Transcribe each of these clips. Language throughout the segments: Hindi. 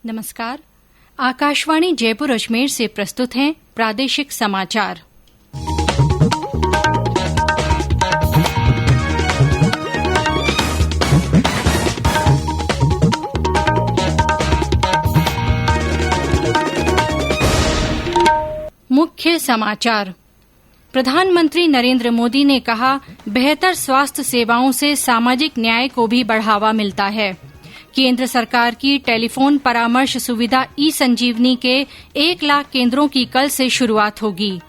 नमस्कार। आकाशवाणी जयपुर अजमेर से प्रस्तुत हैं प्रादेशिक समाचार। मुख्य समाचार। प्रधानमंत्री नरेंद्र मोदी ने कहा, बेहतर स्वास्थ्य सेवाओं से सामाजिक न्याय को भी बढ़ावा मिलता है। केंद्र सरकार की टेलीफोन परामर्श सुविधा ई-संजीवनी के 1 लाख केंद्रों की कल से शुरुआत होगी।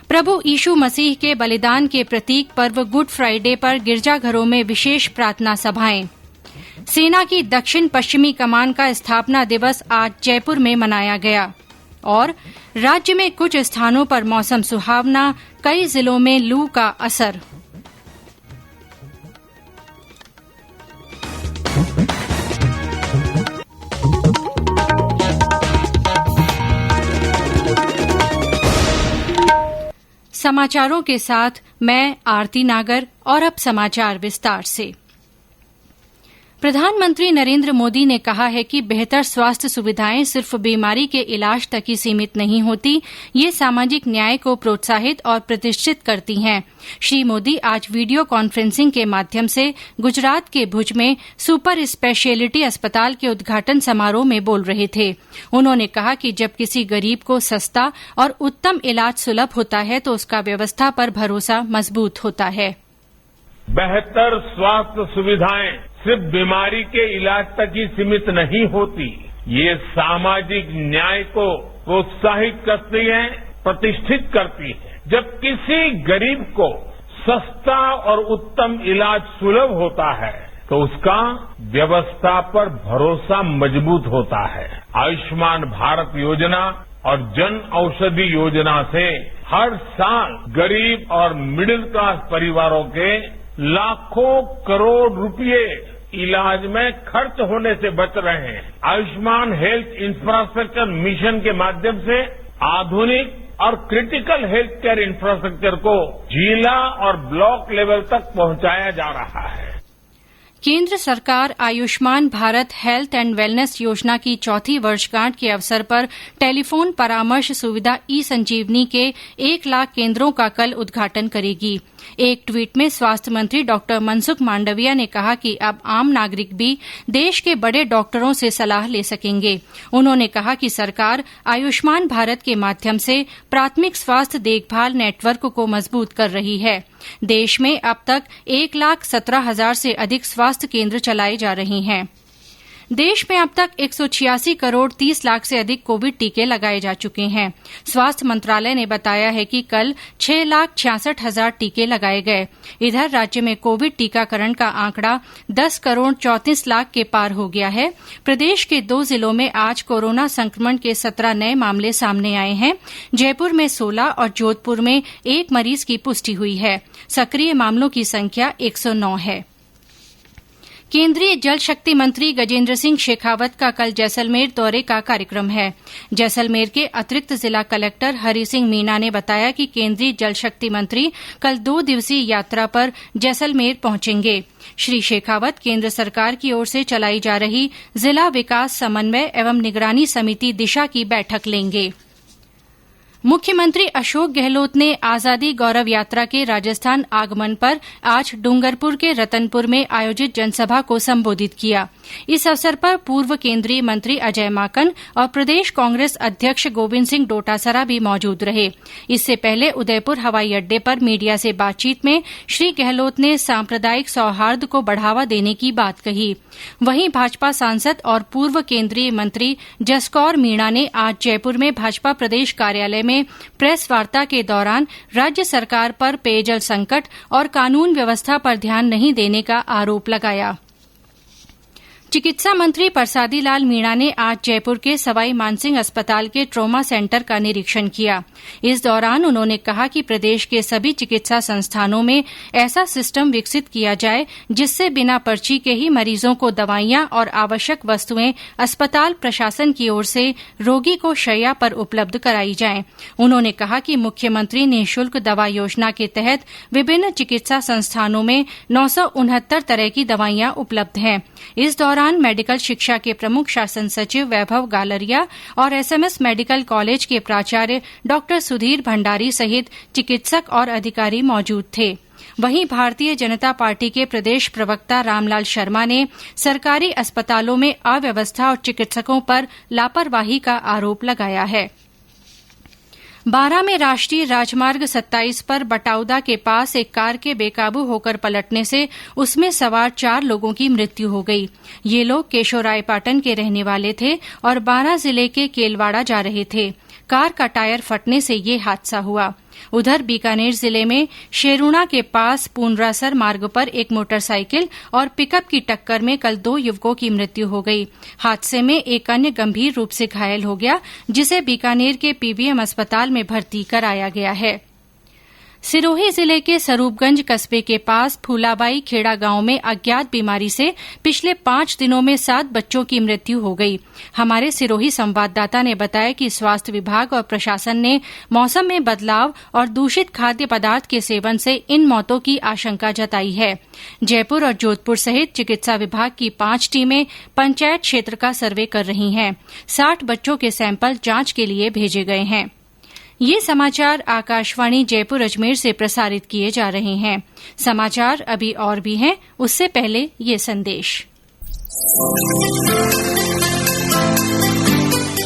प्रभु यीशु मसीह के बलिदान के प्रतीक पर्व गुड फ्राइडे पर गिरजाघरों में विशेष प्रार्थना सभाएं। सेना की दक्षिण पश्चिमी कमान का स्थापना दिवस आज जयपुर में मनाया गया। और राज्य में कुछ स्थानों पर मौसम सुहावना, कई जिलों में लू का असर। समाचारों के साथ मैं आरती नागर। और अब समाचार विस्तार से। प्रधानमंत्री नरेंद्र मोदी ने कहा है कि बेहतर स्वास्थ्य सुविधाएं सिर्फ बीमारी के इलाज तक ही सीमित नहीं होती, ये सामाजिक न्याय को प्रोत्साहित और प्रतिष्ठित करती हैं। श्री मोदी आज वीडियो कॉन्फ्रेंसिंग के माध्यम से गुजरात के भुज में सुपर स्पेशियलिटी अस्पताल के उद्घाटन समारोह में बोल रहे थे। उन्होंने कहा कि जब किसी गरीब को सस्ता और उत्तम इलाज सुलभ होता है तो उसका व्यवस्था पर भरोसा मजबूत होता है। बेहतर स्वास्थ्य सुविधाएं सिर्फ बीमारी के इलाज तक ही सीमित नहीं होती, ये सामाजिक न्याय को प्रोत्साहित करती है, प्रतिष्ठित करती है। जब किसी गरीब को सस्ता और उत्तम इलाज सुलभ होता है तो उसका व्यवस्था पर भरोसा मजबूत होता है। आयुष्मान भारत योजना और जन औषधि योजना से हर साल गरीब और मिडिल क्लास परिवारों के लाखों करोड़ रुपए इलाज में खर्च होने से बच रहे हैं। आयुष्मान हेल्थ इंफ्रास्ट्रक्चर मिशन के माध्यम से आधुनिक और क्रिटिकल हेल्थ केयर इंफ्रास्ट्रक्चर को जिला और ब्लॉक लेवल तक पहुंचाया जा रहा है। केंद्र सरकार Ayushman Bharat health and wellness योजना की चौथी वर्षगांठ के अवसर पर टेलीफोन परामर्श सुविधा ई-संजीवनी के 1 लाख केंद्रों का कल उद्घाटन करेगी। एक ट्वीट में स्वास्थ्य मंत्री डॉक्टर मनसुख मांडविया ने कहा कि अब आम नागरिक भी देश के बड़े डॉक्टरों से सलाह ले सकेंगे। उन्होंने कहा कि सरकार आयुष्मान भारत के माध्यम से प्राथमिक स्वास्थ्य देखभाल नेटवर्क को मजबूत कर रही है। देश में अब तक 1,17,000 से अधिक स्वास्थ्य केंद्र चलाए जा रहे हैं। देश में अब तक 186 करोड़ 30 लाख से अधिक कोविड टीके लगाए जा चुके हैं। स्वास्थ्य मंत्रालय ने बताया है कि कल 6,66,000 टीके लगाए गए। इधर राज्य में कोविड टीकाकरण का आंकड़ा 10 करोड़ 34 लाख के पार हो गया है। प्रदेश के 2 जिलों में आज कोरोना संक्रमण के 17 नए मामले सामने आए हैं। जयपुर में 16 और जोधपुर में 1 मरीज की पुष्टि हुई है। सक्रिय मामलों की संख्या 109 है। केंद्रीय जल शक्ति मंत्री गजेंद्र सिंह शेखावत का कल जैसलमेर दौरे का कार्यक्रम है। जैसलमेर के अतिरिक्त जिला कलेक्टर हरि सिंह मीणा ने बताया कि केंद्रीय जल शक्ति मंत्री कल 2 दिवसीय यात्रा पर जैसलमेर पहुंचेंगे। श्री शेखावत केंद्र सरकार की ओर से चलाई जा रही जिला विकास समन्वय एवं निगरानी समिति दिशा की बैठक लेंगे। मुख्यमंत्री अशोक गहलोत ने आजादी गौरव यात्रा के राजस्थान आगमन पर आज डूंगरपुर के रतनपुर में आयोजित जनसभा को संबोधित किया। इस अवसर पर पूर्व केंद्रीय मंत्री अजय माकन और प्रदेश कांग्रेस अध्यक्ष गोविंद सिंह डोटासरा भी मौजूद रहे। इससे पहले उदयपुर हवाई अड्डे पर मीडिया से बातचीत में श्री गहलोत ने सांप्रदायिक सौहार्द को बढ़ावा देने की बात कही। वहीं भाजपा सांसद और पूर्व केंद्रीय मंत्री जसकौर मीणा ने आज जयपुर में भाजपा प्रदेश कार्यालय में प्रेस वार्ता के दौरान राज्य सरकार पर पेयजल संकट और कानून व्यवस्था पर ध्यान नहीं देने का आरोप लगाया। चिकित्सा मंत्री परसादी लाल मीणा ने आज जयपुर के सवाई मानसिंह अस्पताल के ट्रॉमा सेंटर का निरीक्षण किया। इस दौरान उन्होंने कहा कि प्रदेश के सभी चिकित्सा संस्थानों में ऐसा सिस्टम विकसित किया जाए जिससे बिना पर्ची के ही मरीजों को दवाइयां और आवश्यक वस्तुएं अस्पताल प्रशासन की ओर से रोगी को शैय्या पर उपलब्ध कराई जाएं। उन्होंने कहा कि मुख्यमंत्री निःशुल्क दवा योजना के तहत विभिन्न चिकित्सा संस्थानों में 969 तरह की दवाइयां उपलब्ध हैं। इस दौरान दौरान मेडिकल शिक्षा के प्रमुख शासन सचिव वैभव गालरिया और एसएमएस मेडिकल कॉलेज के प्राचार्य डॉ सुधीर भंडारी सहित चिकित्सक और अधिकारी मौजूद थे। वहीं भारतीय जनता पार्टी के प्रदेश प्रवक्ता रामलाल शर्मा ने सरकारी अस्पतालों में अव्यवस्था और चिकित्सकों पर लापरवाही का आरोप लगाया है। बारां में राष्ट्रीय राजमार्ग 27 पर बटाउदा के पास एक कार के बेकाबू होकर पलटने से उसमें सवार 4 लोगों की मृत्यु हो गई। ये लोग केशोरायपाटन के रहने वाले थे और बारां जिले के केलवाड़ा जा रहे थे। कार का टायर फटने से ये हादसा हुआ। उधर बीकानेर जिले में शेरूणा के पास पूनरासर मार्ग पर एक मोटरसाइकिल और पिकअप की टक्कर में कल 2 युवकों की मृत्यु हो गई। हादसे में एक अन्य गंभीर रूप से घायल हो गया, जिसे बीकानेर के पीबीएम अस्पताल में भर्ती कराया गया है। सिरोही जिले के स्वरूपगंज कस्बे के पास फूलाबाई खेड़ा गांव में अज्ञात बीमारी से पिछले 5 दिनों में 7 बच्चों की मृत्यु हो गई। हमारे सिरोही संवाददाता ने बताया कि स्वास्थ्य विभाग और प्रशासन ने मौसम में बदलाव और दूषित खाद्य पदार्थ के सेवन से इन मौतों की आशंका जताई है। जयपुर और जोधपुर सहित चिकित्सा विभाग की 5 टीमें पंचायत क्षेत्र का सर्वे कर रही हैं। 60 बच्चों के सैंपल जांच के लिए भेजे गए हैं। ये समाचार आकाशवाणी जयपुर अजमेर से प्रसारित किए जा रहे हैं। समाचार अभी और भी हैं, उससे पहले ये संदेश।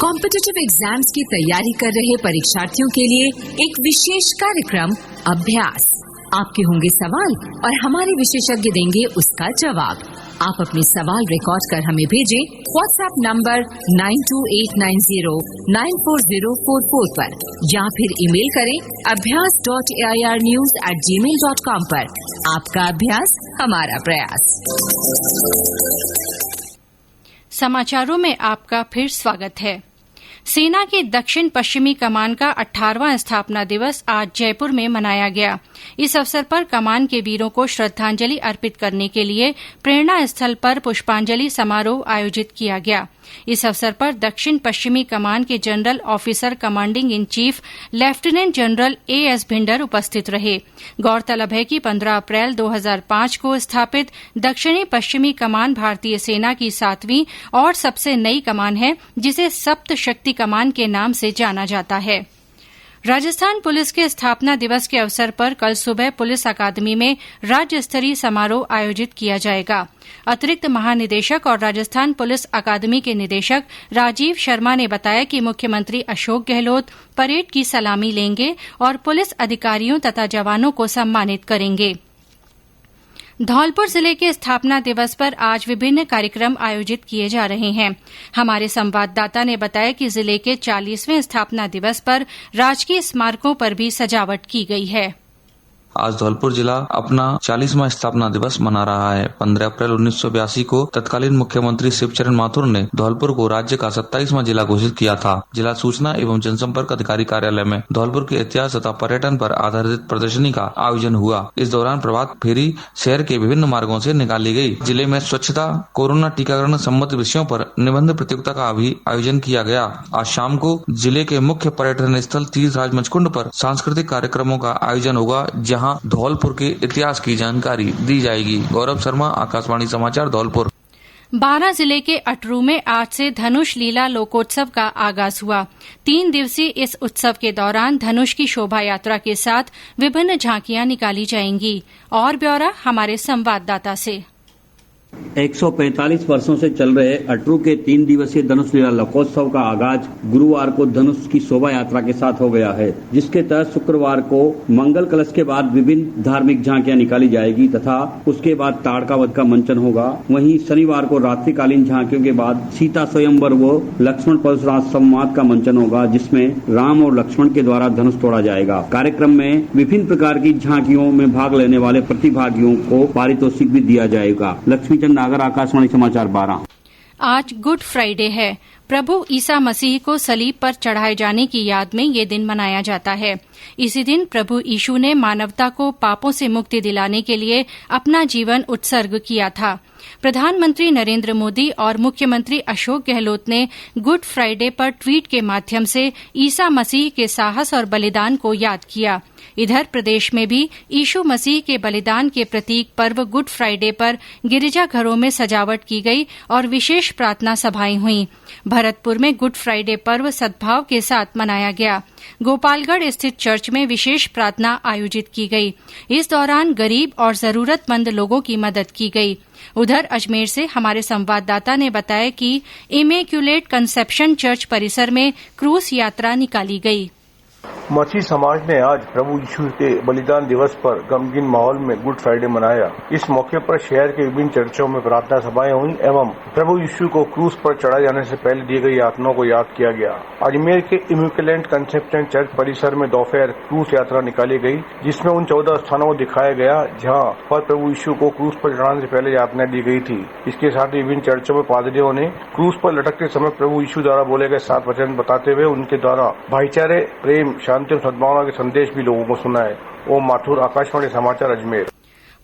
कॉम्पिटिटिव एग्जाम्स की तैयारी कर रहे परीक्षार्थियों के लिए एक विशेष कार्यक्रम अभ्यास। आपके होंगे सवाल और हमारे विशेषज्ञ देंगे उसका जवाब। आप अपने सवाल रिकॉर्ड कर हमें भेजें व्हाट्सएप नंबर 9289094044 पर या फिर ईमेल करें abhyas.airnews@gmail.com पर। आपका अभ्यास हमारा प्रयास। समाचारों में आपका फिर स्वागत है। सेना की दक्षिण पश्चिमी कमान का 18वां स्थापना दिवस आज जयपुर में मनाया गया। इस अवसर पर कमान के वीरों को श्रद्धांजलि अर्पित करने के लिए प्रेरणा स्थल पर पुष्पांजलि समारोह आयोजित किया गया। इस अवसर पर दक्षिण पश्चिमी कमान के general officer commanding in chief lieutenant general as Bhinder उपस्थित रहे। गौरतलब है कि 15 अप्रैल 2005 को स्थापित दक्षिणी पश्चिमी कमान भारतीय सेना की 7वीं और सबसे नई कमान है, जिसे सप्त शक्ति कमान के नाम से जाना जाता है। राजस्थान पुलिस के स्थापना दिवस के अवसर पर कल सुबह पुलिस अकादमी में राज्य स्तरीय समारोह आयोजित किया जाएगा। अतिरिक्त महानिदेशक और राजस्थान पुलिस अकादमी के निदेशक राजीव शर्मा ने बताया कि मुख्यमंत्री अशोक गहलोत परेड की सलामी लेंगे और पुलिस अधिकारियों तथा जवानों को सम्मानित करेंगे। धौलपुर जिले के स्थापना दिवस पर आज विभिन्न कार्यक्रम आयोजित किए जा रहे हैं। हमारे संवाददाता ने बताया कि जिले के 40वें स्थापना दिवस पर राजकीय स्मारकों पर भी सजावट की गई है। आज धौलपुर जिला अपना 40वां स्थापना दिवस मना रहा है। 15 अप्रैल 1982 को तत्कालीन मुख्यमंत्री शिवचरण माथुर ने धौलपुर को राज्य का 27वां जिला घोषित किया था। जिला सूचना एवं जनसंपर्क अधिकारी कार्यालय में धौलपुर के इतिहास तथा पर्यटन पर आधारित प्रदर्शनी का आयोजन हुआ। इस दौरान प्रभात फेरी शहर के विभिन्न मार्गों से निकाली गई। जिले में स्वच्छता, कोरोना टीकाकरण संबंधित विषयों पर निबंध प्रतियोगिता का भी आयोजन किया गया। आज शाम को जिले के मुख्य पर्यटन स्थल तीर्थराज मचकुंड पर सांस्कृतिक कार्यक्रमों का आयोजन होगा, जहाँ धौलपुर के इतिहास की जानकारी दी जाएगी। गौरव शर्मा, आकाशवाणी समाचार, धौलपुर। बारां जिले के अटरू में आज से धनुष लीला लोकोत्सव का आगाज हुआ। 3 दिवसीय इस उत्सव के दौरान धनुष की शोभा यात्रा के साथ विभिन्न झांकियां निकाली जाएंगी। और ब्यौरा हमारे संवाददाता से। 145 वर्षों से चल रहे अटरू के 3 दिवसीय धनुष लीला लोकोत्सव का आगाज गुरुवार को धनुष की शोभा यात्रा के साथ हो गया है, जिसके तहत शुक्रवार को मंगल कलश के बाद विभिन्न धार्मिक झांकियां निकाली जाएगी तथा उसके बाद ताड़का वध का मंचन होगा। वहीं शनिवार को रात्रिकालीन झांकियों के बाद सीता स्वयंवर व लक्ष्मण परशुराम संवाद का मंचन होगा, जिसमें राम और लक्ष्मण के द्वारा धनुष तोड़ा जाएगा। कार्यक्रम में विभिन्न प्रकार की झांकियों में भाग लेने वाले प्रतिभागियों को पारितोषिक भी दिया जाएगा। लक्ष्मी नागर, आकाशवाणी समाचार, 12। आज गुड फ्राइडे है। प्रभु ईसा मसीह को सलीब पर चढ़ाए जाने की याद में ये दिन मनाया जाता है। इसी दिन प्रभु यीशु ने मानवता को पापों से मुक्ति दिलाने के लिए अपना जीवन उत्सर्ग किया था। प्रधानमंत्री नरेंद्र मोदी और मुख्यमंत्री अशोक गहलोत ने गुड फ्राइडे पर ट्वीट के माध्यम से ईसा मसीह के साहस और बलिदान को याद किया। इधर प्रदेश में भी यीशु मसीह के बलिदान के प्रतीक पर्व गुड फ्राइडे पर गिरिजाघरों में सजावट की गई और विशेष प्रार्थना सभाएं हुईं। भरतपुर में गुड फ्राइडे पर्व सद्भाव के साथ मनाया गया। गोपालगढ़ स्थित चर्च में विशेष प्रार्थना आयोजित की गई। इस दौरान गरीब और जरूरतमंद लोगों की मदद की गई। उधर अजमेर से हमारे संवाददाता ने बताया कि इमेक्युलेट कंसेप्शन चर्च परिसर में क्रूस यात्रा निकाली गई। मसीह समाज ने आज प्रभु यीशु के बलिदान दिवस पर गमगीन माहौल में गुड फ्राइडे मनाया। इस मौके पर शहर के विभिन्न चर्चों में प्रार्थना सभाएं हुई एवं प्रभु यीशु को क्रूस पर चढ़ाए जाने से पहले दी गई यातनाओं को याद किया गया। अजमेर के इमेक्युलेट कंसेप्शन चर्च परिसर में दोपहर क्रूस यात्रा निकाली गई, जिसमें उन 14 स्थानों को दिखाया गया जहाँ पर प्रभु यीशु को क्रूस पर चढ़ाने से पहले यातनाएं दी गई थी। इसके साथ ही विभिन्न चर्चों में पादरियों ने क्रूस पर लटकते समय प्रभु यीशु द्वारा बोले गए 7 वचन बताते हुए उनके द्वारा भाईचारे, प्रेम, शांति और सद्भावना के संदेश भी लोगों को सुनाए। ओम माथुर, आकाशवाणी समाचार, अजमेर।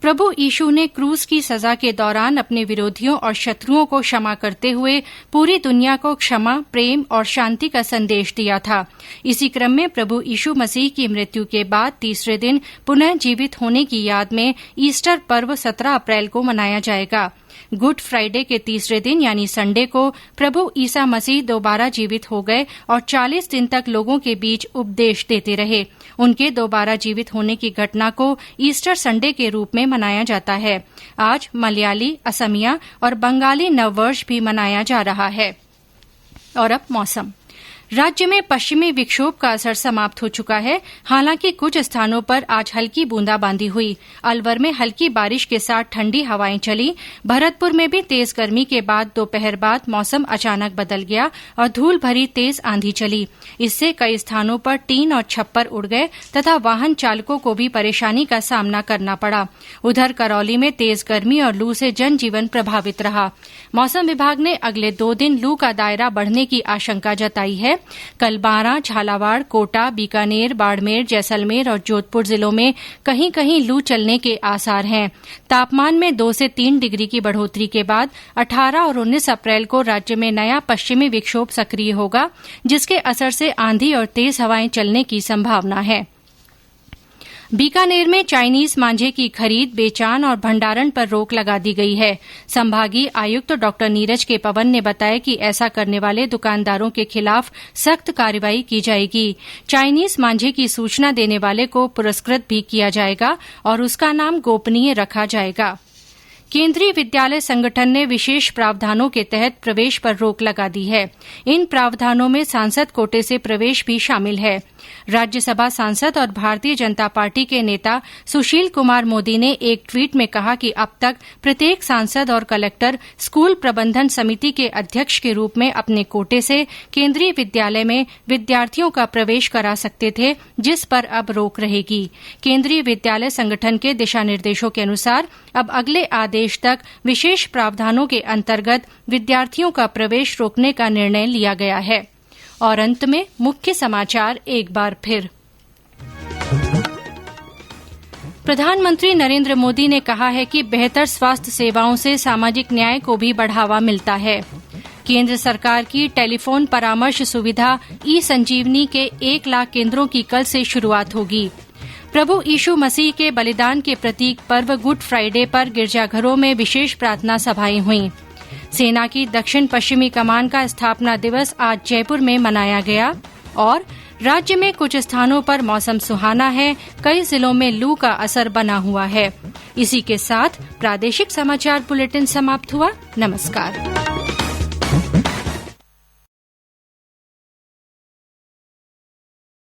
प्रभु यीशु ने क्रूस की सजा के दौरान अपने विरोधियों और शत्रुओं को क्षमा करते हुए पूरी दुनिया को क्षमा, प्रेम और शांति का संदेश दिया था। इसी क्रम में प्रभु यीशु मसीह की मृत्यु के बाद तीसरे दिन पुनः जीवित होने की याद में ईस्टर पर्व 17 अप्रैल को मनाया जाएगा। गुड फ्राइडे के तीसरे दिन यानी संडे को प्रभु ईसा मसीह दोबारा जीवित हो गए और 40 दिन तक लोगों के बीच उपदेश देते रहे। उनके दोबारा जीवित होने की घटना को ईस्टर संडे के रूप में मनाया जाता है। आज मलयाली, असमिया और बंगाली नववर्ष भी मनाया जा रहा है। और अब मौसम। राज्य में पश्चिमी विक्षोभ का असर समाप्त हो चुका है। हालांकि कुछ स्थानों पर आज हल्की बूंदाबांदी हुई। अलवर में हल्की बारिश के साथ ठंडी हवाएं चली। भरतपुर में भी तेज गर्मी के बाद दोपहर बाद मौसम अचानक बदल गया और धूल भरी तेज आंधी चली। इससे कई स्थानों पर टीन और छप्पर उड़ गए तथा वाहन चालकों को भी परेशानी का सामना करना पड़ा। उधर करौली में तेज गर्मी और लू से जनजीवन प्रभावित रहा। मौसम विभाग ने अगले 2 दिन लू का दायरा बढ़ने की आशंका जताई है। कल बारां, झालावाड़, कोटा, बीकानेर, बाड़मेर, जैसलमेर और जोधपुर जिलों में कहीं कहीं लू चलने के आसार हैं। तापमान में 2 से 3 डिग्री की बढ़ोतरी के बाद 18 और 19 अप्रैल को राज्य में नया पश्चिमी विक्षोभ सक्रिय होगा, जिसके असर से आंधी और तेज हवाएं चलने की संभावना है। बीकानेर में चाइनीज मांझे की खरीद, बेचान और भंडारण पर रोक लगा दी गई है। संभागीय आयुक्त डॉ नीरज के पवन ने बताया कि ऐसा करने वाले दुकानदारों के खिलाफ सख्त कार्रवाई की जाएगी। चाइनीज मांझे की सूचना देने वाले को पुरस्कृत भी किया जाएगा और उसका नाम गोपनीय रखा जाएगा। केंद्रीय विद्यालय संगठन ने विशेष प्रावधानों के तहत प्रवेश पर रोक लगा दी है। इन प्रावधानों में सांसद कोटे से प्रवेश भी शामिल है। राज्यसभा सांसद और भारतीय जनता पार्टी के नेता सुशील कुमार मोदी ने एक ट्वीट में कहा कि अब तक प्रत्येक सांसद और कलेक्टर स्कूल प्रबंधन समिति के अध्यक्ष के रूप में अपने कोटे से केंद्रीय विद्यालय में विद्यार्थियों का प्रवेश करा सकते थे, जिस पर अब रोक रहेगी। केंद्रीय विद्यालय संगठन के दिशा निर्देशों के अनुसार अब अगले आदेश तक विशेष प्रावधानों के अंतर्गत विद्यार्थियों का प्रवेश रोकने का निर्णय लिया गया है। और अंत में मुख्य समाचार एक बार फिर। प्रधानमंत्री नरेंद्र मोदी ने कहा है कि बेहतर स्वास्थ्य सेवाओं से सामाजिक न्याय को भी बढ़ावा मिलता है। केंद्र सरकार की टेलीफोन परामर्श सुविधा ई-संजीवनी के 1 लाख केंद्रों की कल से शुरुआत होगी। प्रभु यीशु मसीह के बलिदान के प्रतीक पर्व गुड फ्राइडे पर गिरजाघरों में विशेष प्रार्थना सभाएं हुईं। सेना की दक्षिण पश्चिमी कमान का स्थापना दिवस आज जयपुर में मनाया गया। और राज्य में कुछ स्थानों पर मौसम सुहाना है, कई जिलों में लू का असर बना हुआ है। इसी के साथ प्रादेशिक समाचार बुलेटिन समाप्त हुआ। नमस्कार।